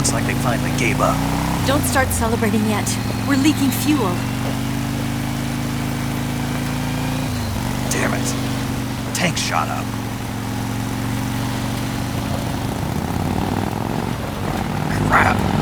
Looks like they finally gave up. Don't start celebrating yet. We're leaking fuel. Damn it. Tank shot up. Crap.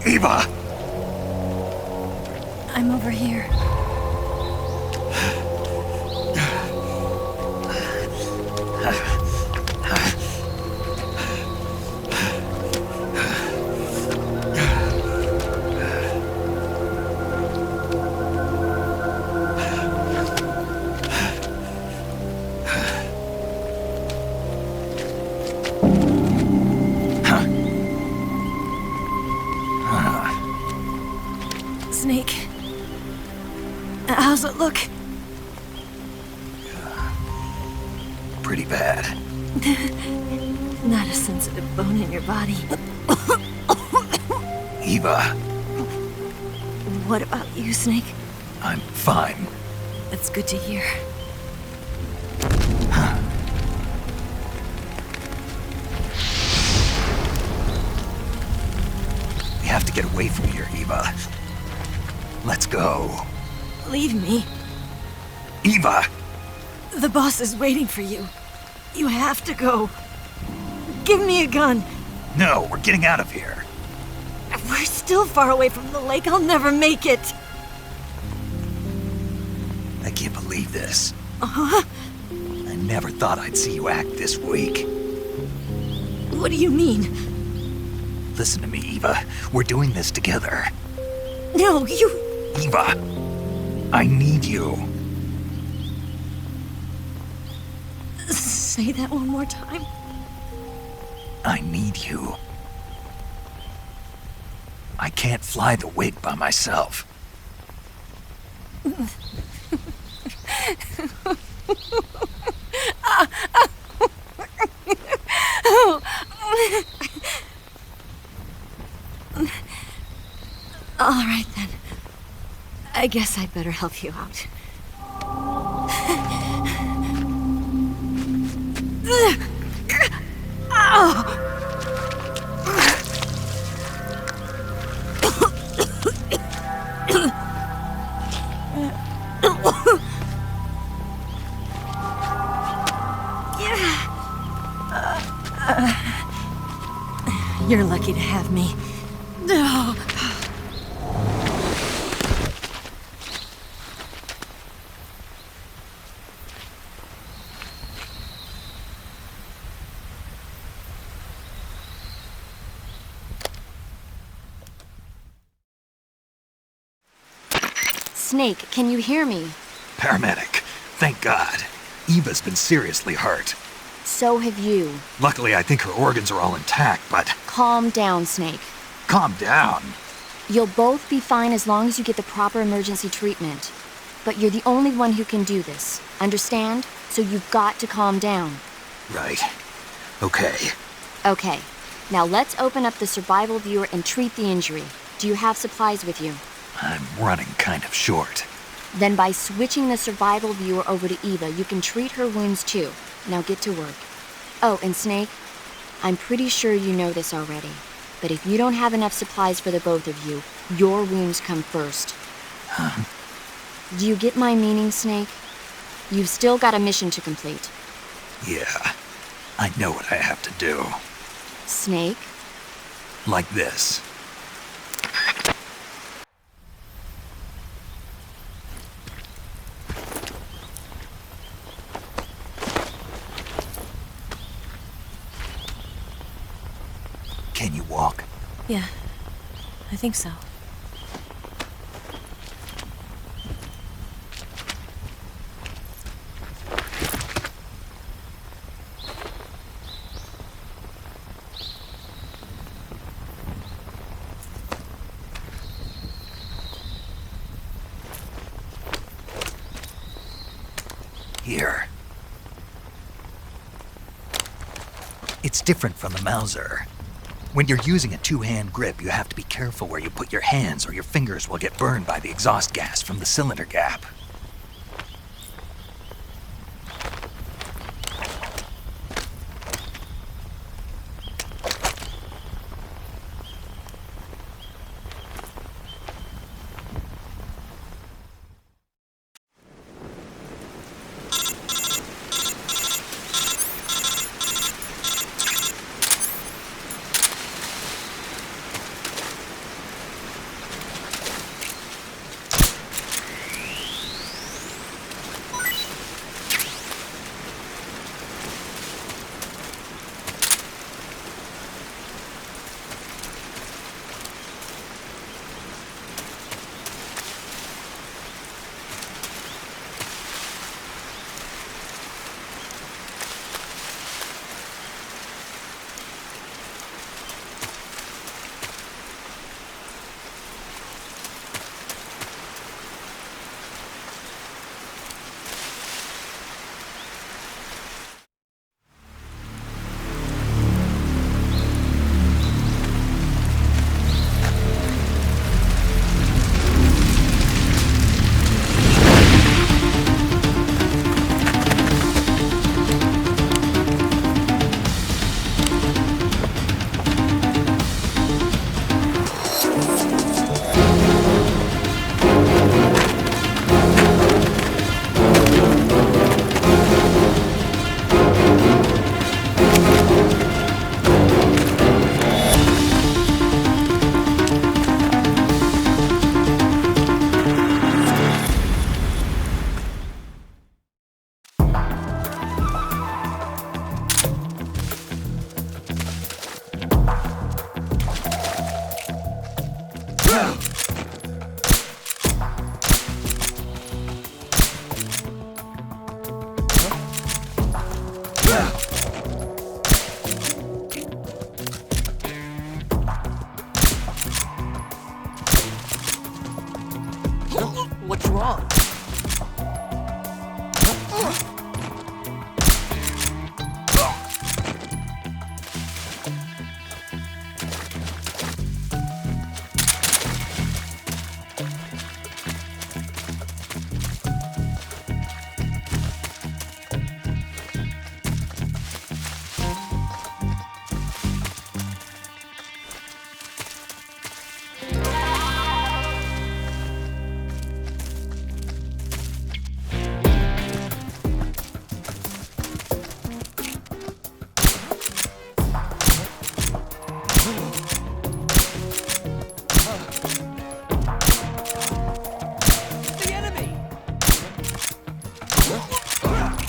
Eva! I'm over here. Snake. How's it look? Pretty bad. Not a sensitive bone in your body. Eva, What about you, Snake? I'm fine. That's good to hear. We have to get away from here, Eva. Let's go. Leave me. Eva! The boss is waiting for you. You have to go. Give me a gun. No, we're getting out of here. We're still far away from the lake. I'll never make it. I can't believe this. Uh-huh. I never thought I'd see you act this weak. What do you mean? Listen to me, Eva. We're doing this together. No, you... Eva, I need you. Say that one more time. I need you. I can't fly the wig by myself. All right, then. I guess I'd better help you out. You're lucky to have me. Snake, can you hear me? Paramedic, thank God. Eva's been seriously hurt. So have you. Luckily, I think her organs are all intact, but... Calm down, Snake. Calm down. You'll both be fine as long as you get the proper emergency treatment. But you're the only one who can do this. Understand? So you've got to calm down. Right. Okay. Okay. Now let's open up the survival viewer and treat the injury. Do you have supplies with you? I'm running kind of short. Then by switching the survival viewer over to Eva, you can treat her wounds too. Now get to work. Oh, and Snake, I'm pretty sure you know this already, but if you don't have enough supplies for the both of you, your wounds come first. Huh? Do you get my meaning, Snake? You've still got a mission to complete. Yeah. I know what I have to do. Snake? Like this. Can you walk? Yeah, I think so. different from the Mauser. When you're using a two-hand grip, you have to be careful where you put your hands or your fingers will get burned by the exhaust gas from the cylinder gap. What's wrong?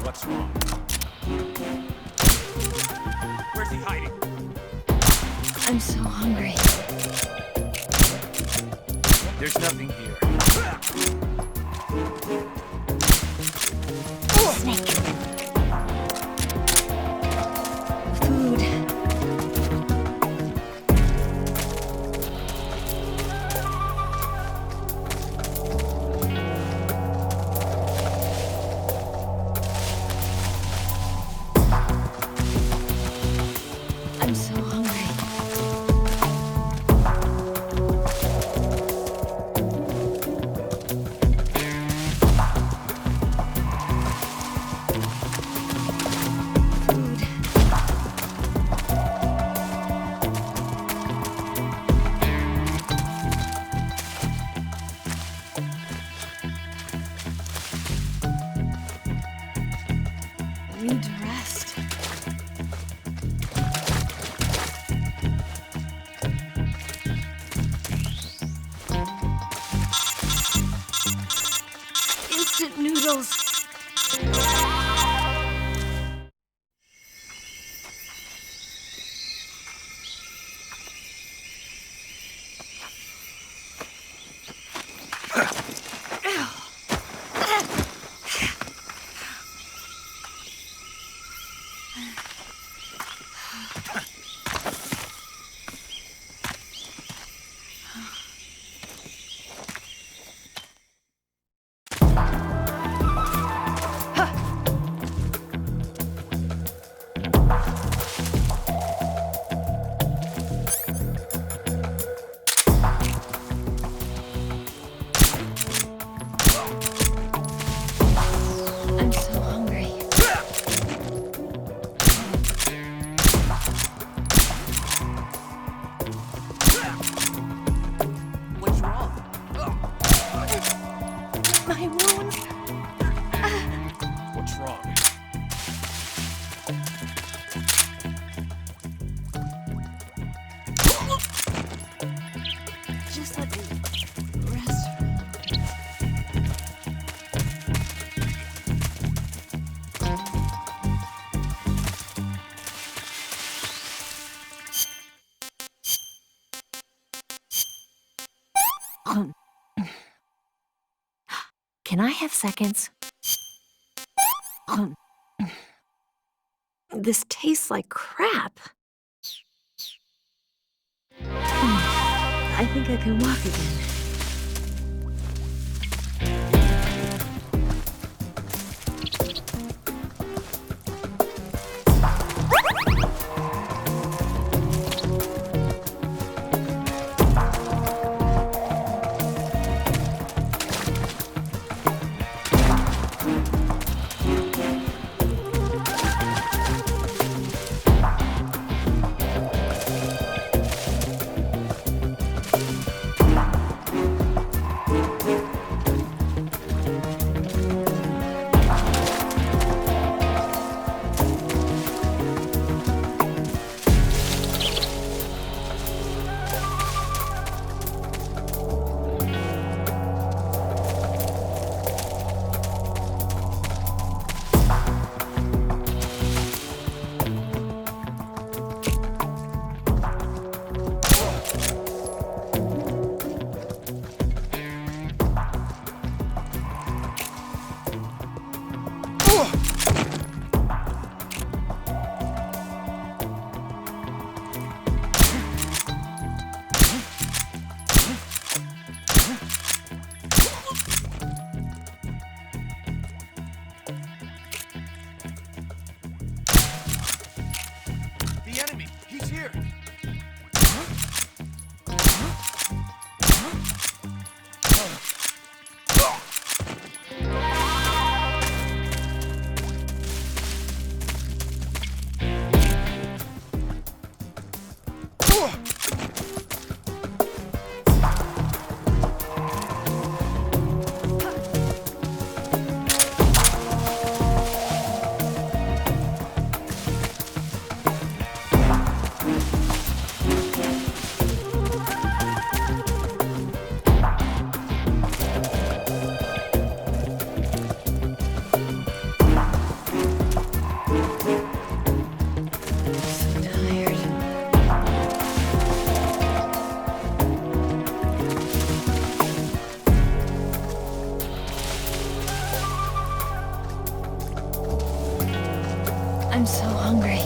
What's wrong? Where's he hiding? I'm so hungry. There's nothing here. Snake. Food. I'm so hungry. I need to rest. Can I have seconds? This tastes like crap. I think I can walk again. The enemy! He's here! I'm so hungry.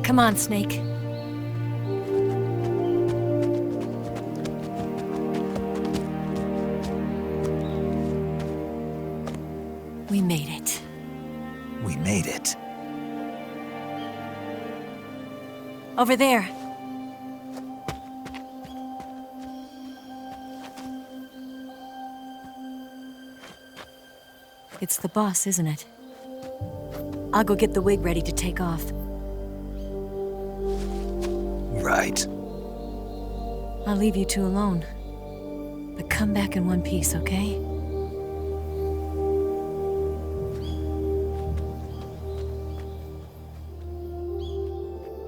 Come on, Snake. We made it. We made it. Over there. It's the boss, isn't it? I'll go get the wig ready to take off. Right. I'll leave you two alone. But come back in one piece, okay?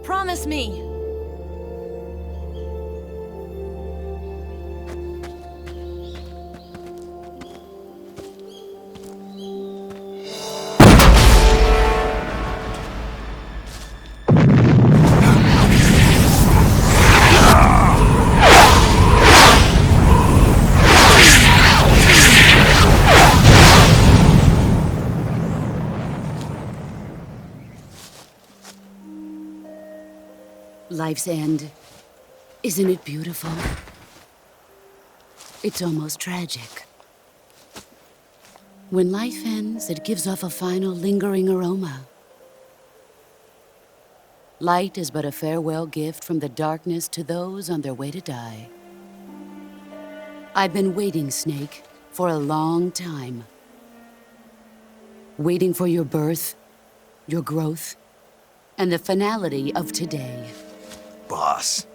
Promise me! Life's end. Isn't it beautiful? It's almost tragic. When life ends, it gives off a final lingering aroma. Light is but a farewell gift from the darkness to those on their way to die. I've been waiting, Snake, for a long time. Waiting for your birth, your growth, and the finality of today. Boss,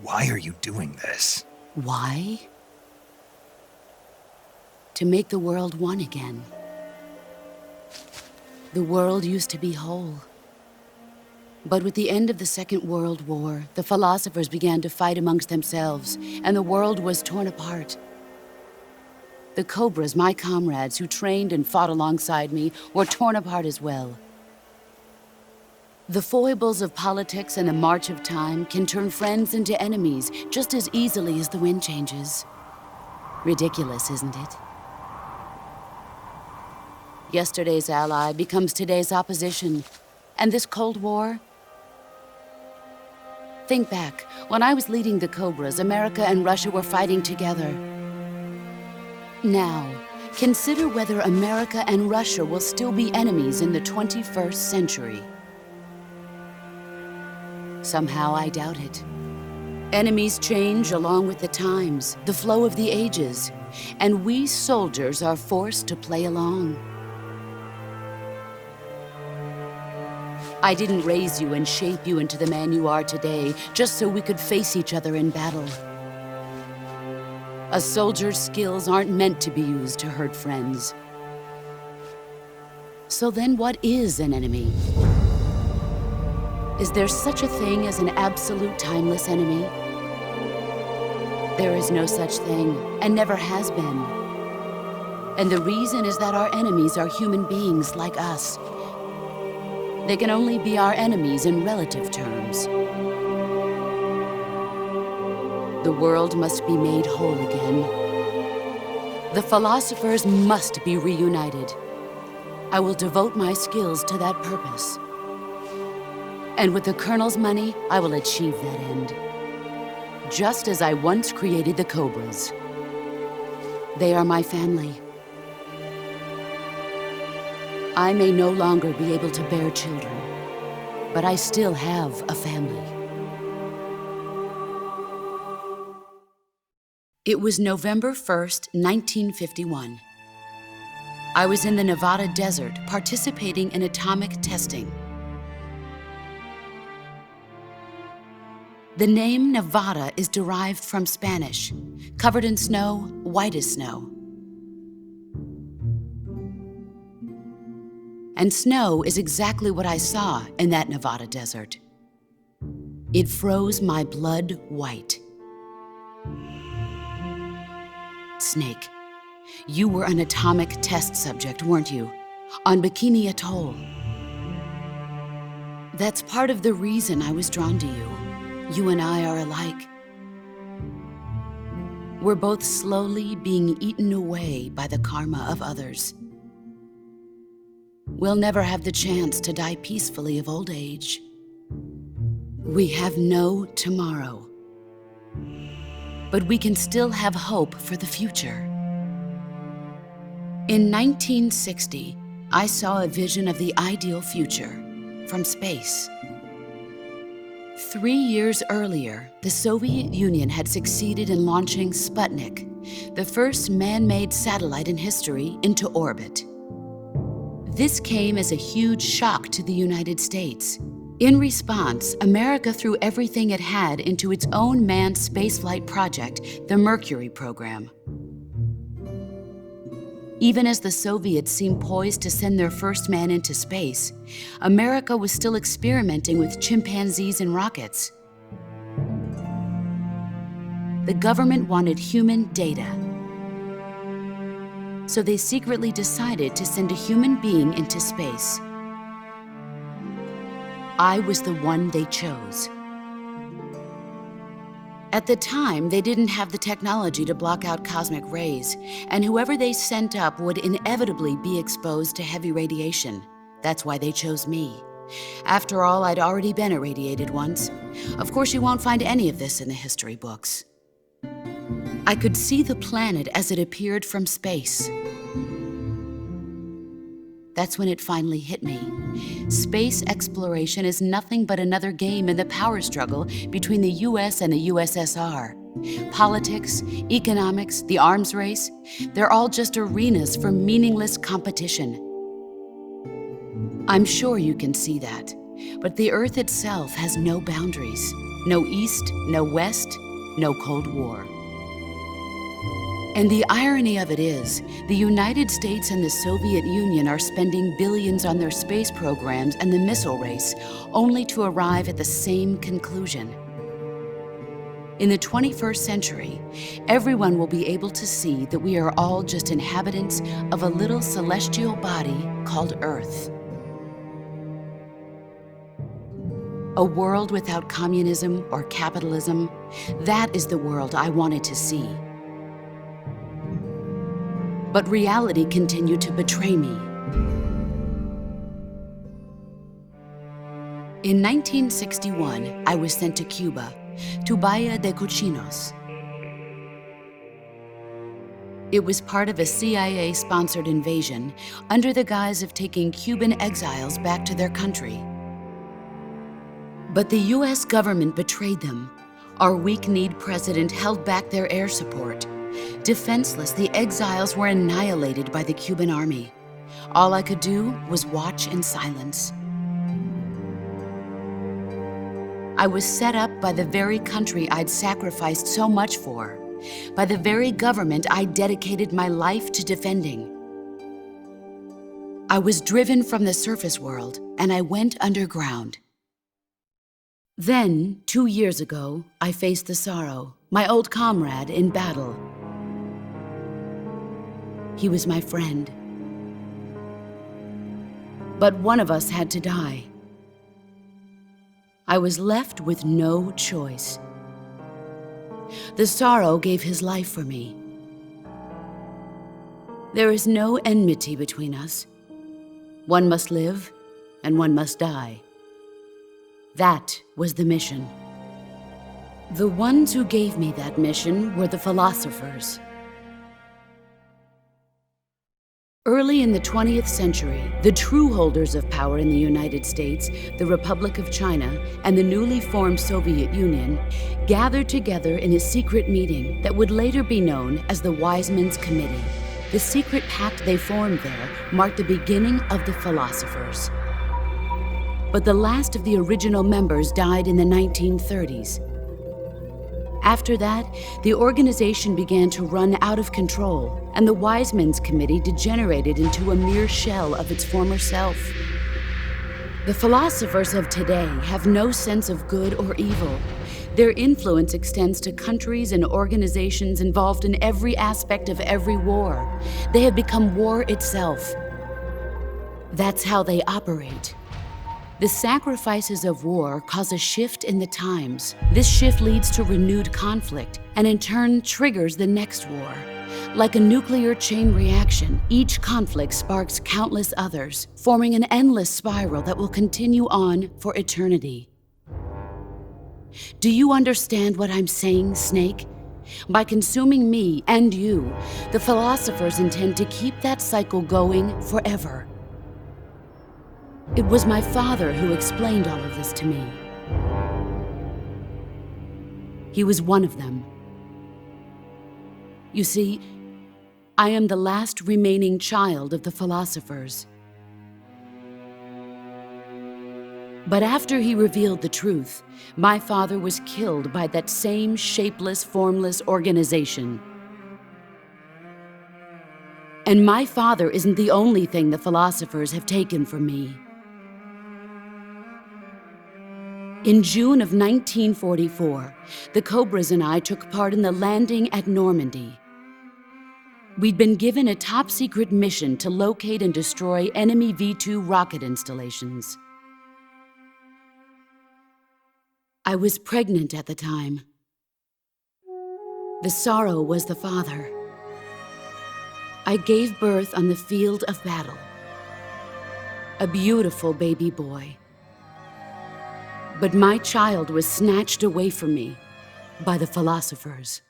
why are you doing this? Why? To make the world one again. The world used to be whole. But with the end of the Second World War, the philosophers began to fight amongst themselves, and the world was torn apart. The Cobras, my comrades who trained and fought alongside me, were torn apart as well. The foibles of politics and the march of time can turn friends into enemies just as easily as the wind changes. Ridiculous, isn't it? Yesterday's ally becomes today's opposition. And this Cold War? Think back. When I was leading the Cobras, America and Russia were fighting together. Now, consider whether America and Russia will still be enemies in the 21st century. Somehow I doubt it. Enemies change along with the times, the flow of the ages, and we soldiers are forced to play along. I didn't raise you and shape you into the man you are today just so we could face each other in battle. A soldier's skills aren't meant to be used to hurt friends. So then what is an enemy? Is there such a thing as an absolute timeless enemy? There is no such thing, and never has been. And the reason is that our enemies are human beings like us. They can only be our enemies in relative terms. The world must be made whole again. The philosophers must be reunited. I will devote my skills to that purpose. And with the Colonel's money, I will achieve that end. Just as I once created the Cobras. They are my family. I may no longer be able to bear children, but I still have a family. It was November 1st, 1951. I was in the Nevada desert participating in atomic testing. The name Nevada is derived from Spanish, covered in snow, white as snow. And snow is exactly what I saw in that Nevada desert. It froze my blood white. Snake, you were an atomic test subject, weren't you? On Bikini Atoll. That's part of the reason I was drawn to you. You and I are alike. We're both slowly being eaten away by the karma of others. We'll never have the chance to die peacefully of old age. We have no tomorrow. But we can still have hope for the future. In 1960, I saw a vision of the ideal future from space. 3 years earlier, the Soviet Union had succeeded in launching Sputnik, the first man-made satellite in history, into orbit. This came as a huge shock to the United States. In response, America threw everything it had into its own manned spaceflight project, the Mercury program. Even as the Soviets seemed poised to send their first man into space, America was still experimenting with chimpanzees and rockets. The government wanted human data. So they secretly decided to send a human being into space. I was the one they chose. At the time, they didn't have the technology to block out cosmic rays, and whoever they sent up would inevitably be exposed to heavy radiation. That's why they chose me. After all, I'd already been irradiated once. Of course, you won't find any of this in the history books. I could see the planet as it appeared from space. that's when it finally hit me. Space exploration is nothing but another game in the power struggle between the US and the USSR. Politics, economics, the arms race, they're all just arenas for meaningless competition. I'm sure you can see that, but the Earth itself has no boundaries. No East, no West, no Cold War. And the irony of it is, the United States and the Soviet Union are spending billions on their space programs and the missile race, only to arrive at the same conclusion. In the 21st century, everyone will be able to see that we are all just inhabitants of a little celestial body called Earth. A world without communism or capitalism, that is the world I wanted to see. But reality continued to betray me. In 1961, I was sent to Cuba, to Bahia de Cochinos. It was part of a CIA-sponsored invasion under the guise of taking Cuban exiles back to their country. But the US government betrayed them. Our weak-kneed president held back their air support. Defenseless, the exiles were annihilated by the Cuban army. All I could do was watch in silence. I was set up by the very country I'd sacrificed so much for, by the very government I dedicated my life to defending. I was driven from the surface world, and I went underground. Then, 2 years ago, I faced the Sorrow, my old comrade in battle. He was my friend. But one of us had to die. I was left with no choice. The Sorrow gave his life for me. There is no enmity between us. One must live, and one must die. That was the mission. The ones who gave me that mission were the philosophers. Early in the 20th century, the true holders of power in the United States, the Republic of China, and the newly formed Soviet Union gathered together in a secret meeting that would later be known as the Wise Men's Committee. The secret pact they formed there marked the beginning of the philosophers. But the last of the original members died in the 1930s. After that, the organization began to run out of control, and the Wise Men's Committee degenerated into a mere shell of its former self. The philosophers of today have no sense of good or evil. Their influence extends to countries and organizations involved in every aspect of every war. They have become war itself. That's how they operate. The sacrifices of war cause a shift in the times. This shift leads to renewed conflict, and in turn triggers the next war. Like a nuclear chain reaction, each conflict sparks countless others, forming an endless spiral that will continue on for eternity. Do you understand what I'm saying, Snake? By consuming me and you, the philosophers intend to keep that cycle going forever. It was my father who explained all of this to me. He was one of them. You see, I am the last remaining child of the philosophers. But after he revealed the truth, my father was killed by that same shapeless, formless organization. And my father isn't the only thing the philosophers have taken from me. In June of 1944, the Cobras and I took part in the landing at Normandy. We'd been given a top-secret mission to locate and destroy enemy V-2 rocket installations. I was pregnant at the time. The Sorrow was the father. I gave birth on the field of battle. A beautiful baby boy. But my child was snatched away from me by the philosophers.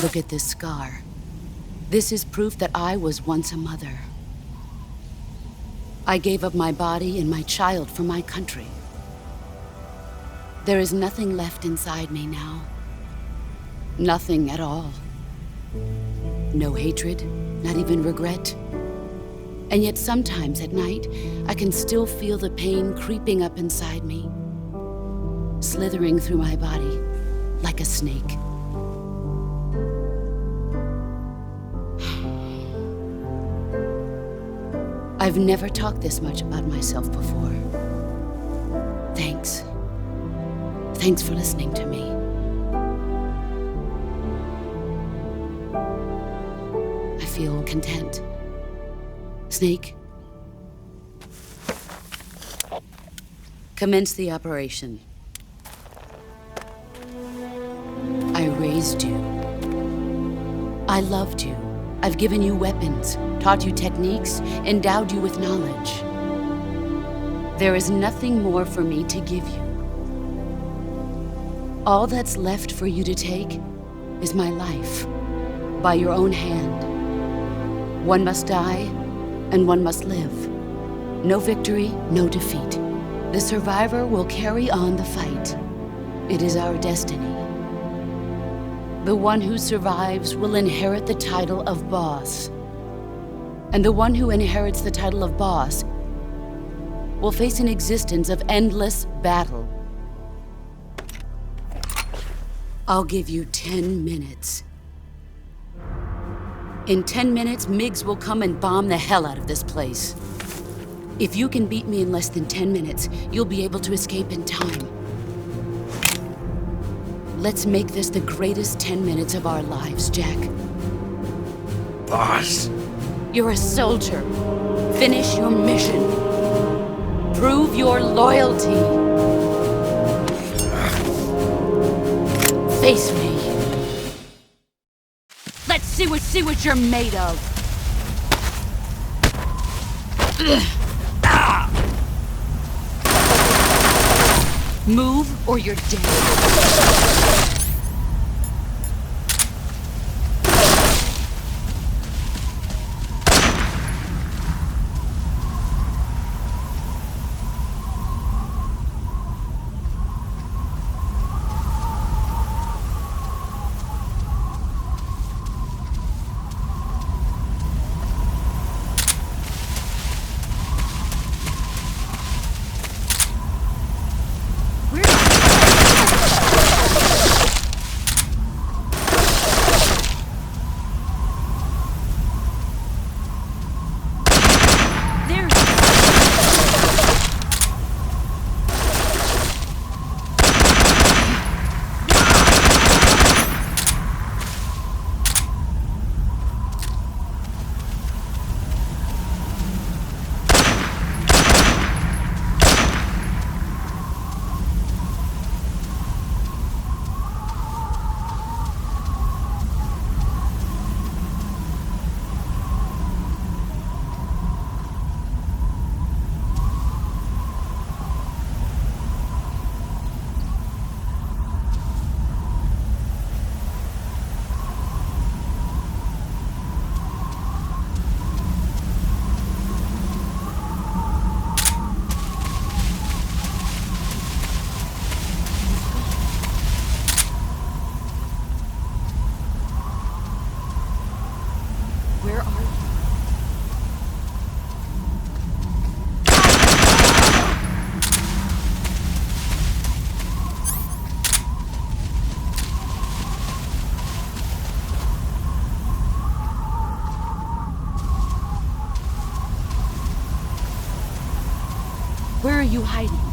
Look at this scar. This is proof that I was once a mother. I gave up my body and my child for my country. There is nothing left inside me now. Nothing at all. No hatred, not even regret. And yet sometimes at night, I can still feel the pain creeping up inside me, slithering through my body like a snake. I've never talked this much about myself before. Thanks. Thanks for listening to me. I feel content. Snake, commence the operation. I raised you. I loved you. I've given you weapons, taught you techniques, endowed you with knowledge. There is nothing more for me to give you. All that's left for you to take is my life, by your own hand. One must die, and one must live. No victory, no defeat. The survivor will carry on the fight. It is our destiny. The one who survives will inherit the title of boss. And the one who inherits the title of boss will face an existence of endless battle. I'll give you 10 minutes. In 10 minutes, Mgs will come and bomb the hell out of this place. If you can beat me in less than 10 minutes, you'll be able to escape in time. Let's make this the greatest 10 minutes of our lives, Jack. Boss. You're a soldier. Finish your mission. Prove your loyalty. Face me. Let's see what you're made of. Move or you're dead. Where are you hiding?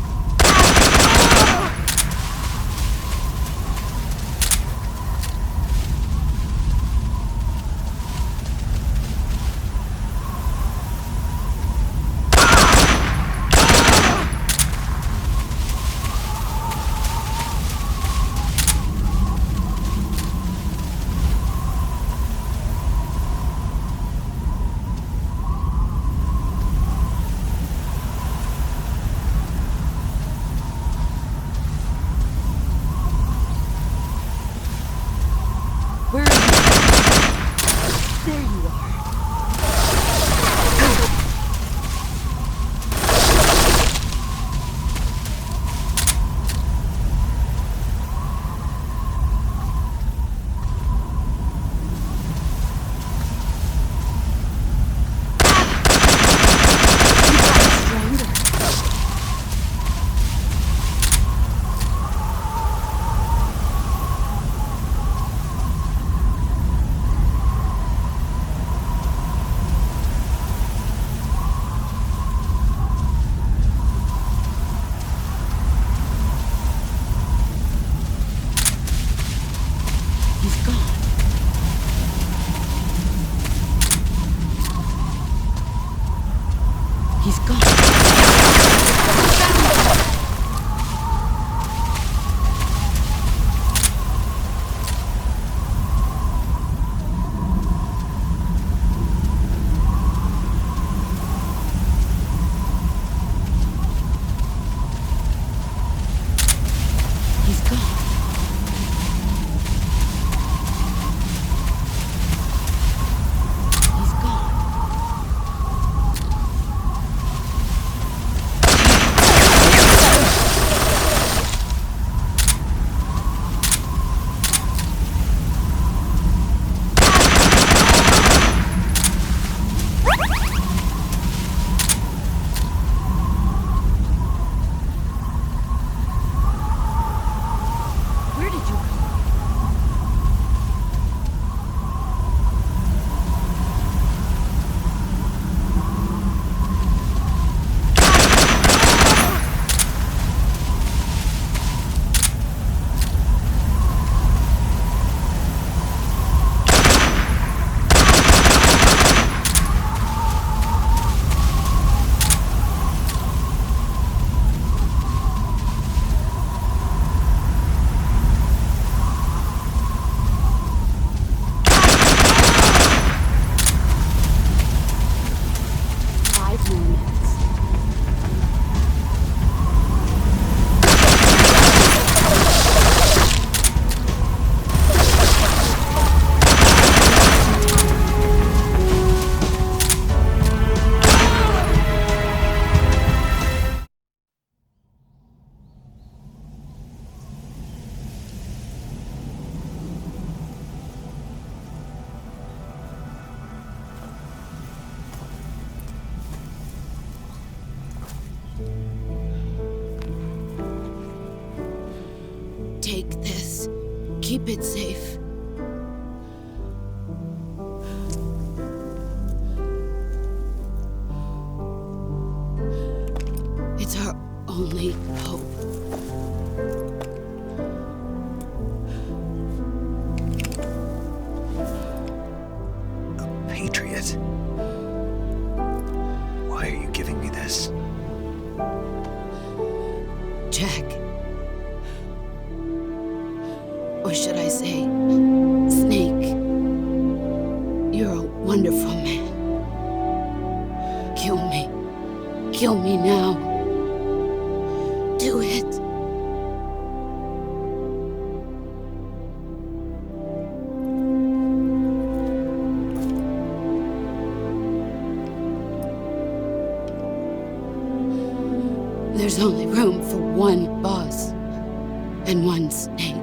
Take this. Keep it safe. It's our only hope. A patriot? Why are you giving me this? Jack. Or should I say, Snake. You're a wonderful man. Kill me. Kill me now. Do it. There's only room for one boss and one snake.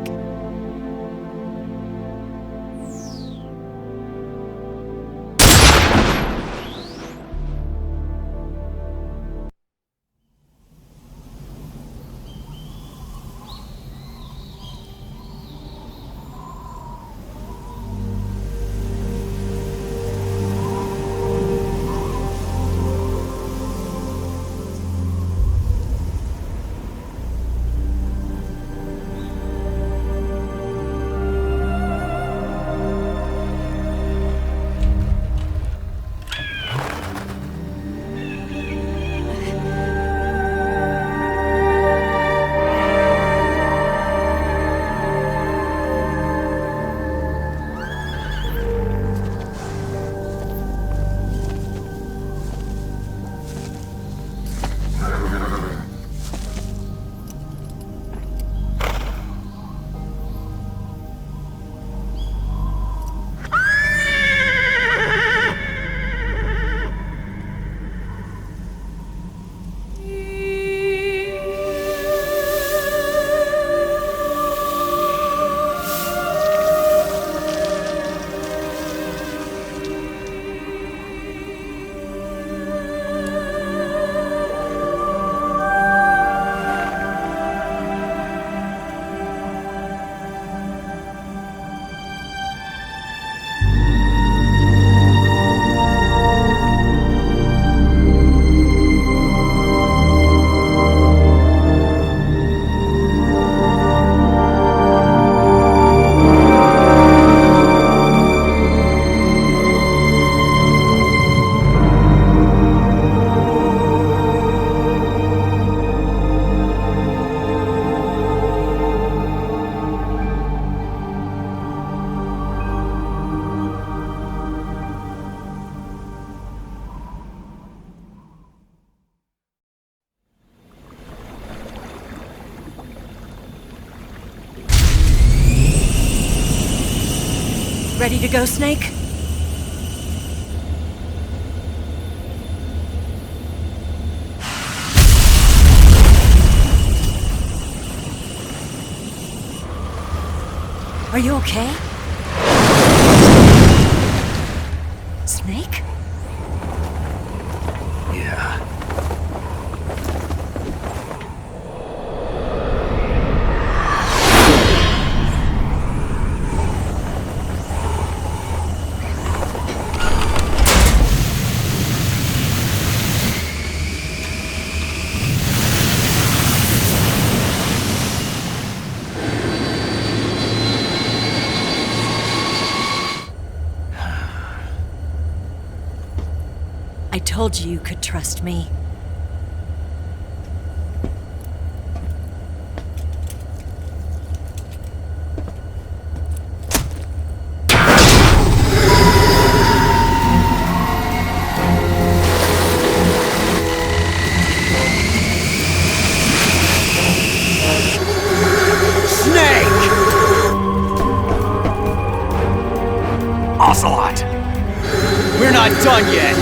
Ready to go, Snake? Are you okay? Snake? Yeah. I told you you could trust me. Ocelot! We're not done yet!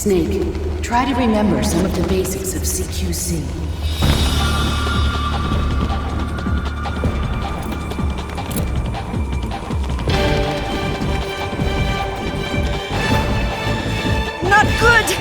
Snake, try to remember some of the basics of CQC. Not good!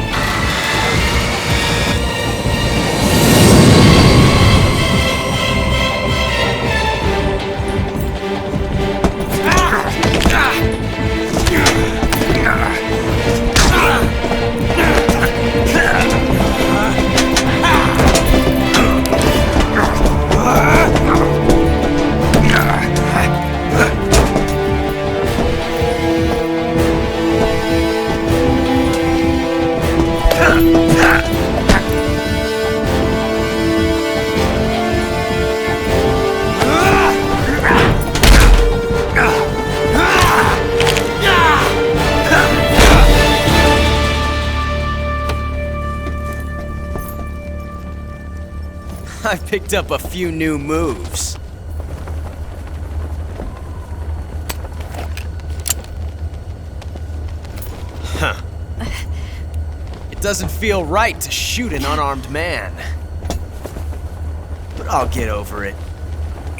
I picked up a few new moves. Huh. It doesn't feel right to shoot an unarmed man. But I'll get over it.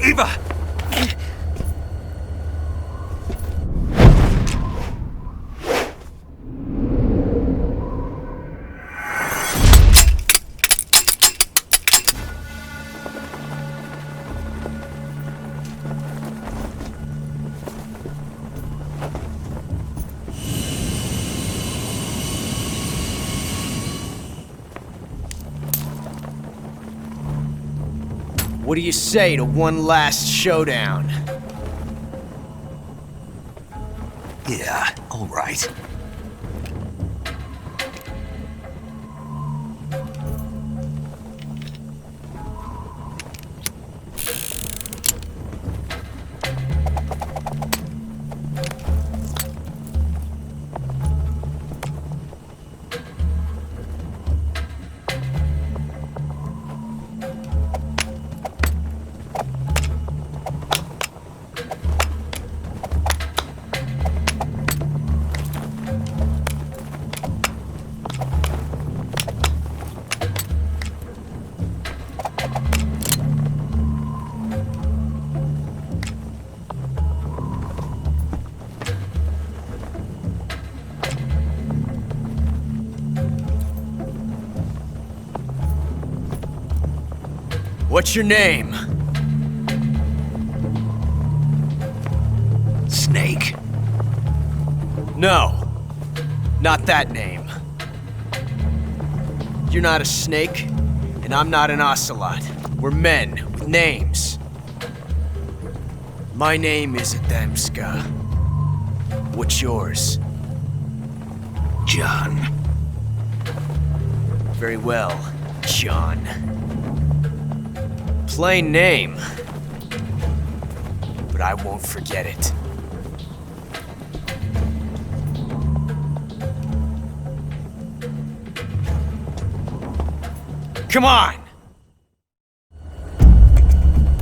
Eva! What do you say to one last showdown? Yeah, all right. What's your name? Snake. No, not that name. You're not a snake, and I'm not an ocelot. We're men with names. My name is Adamska. What's yours? John. Very well, John. Plain name, but I won't forget it. Come on!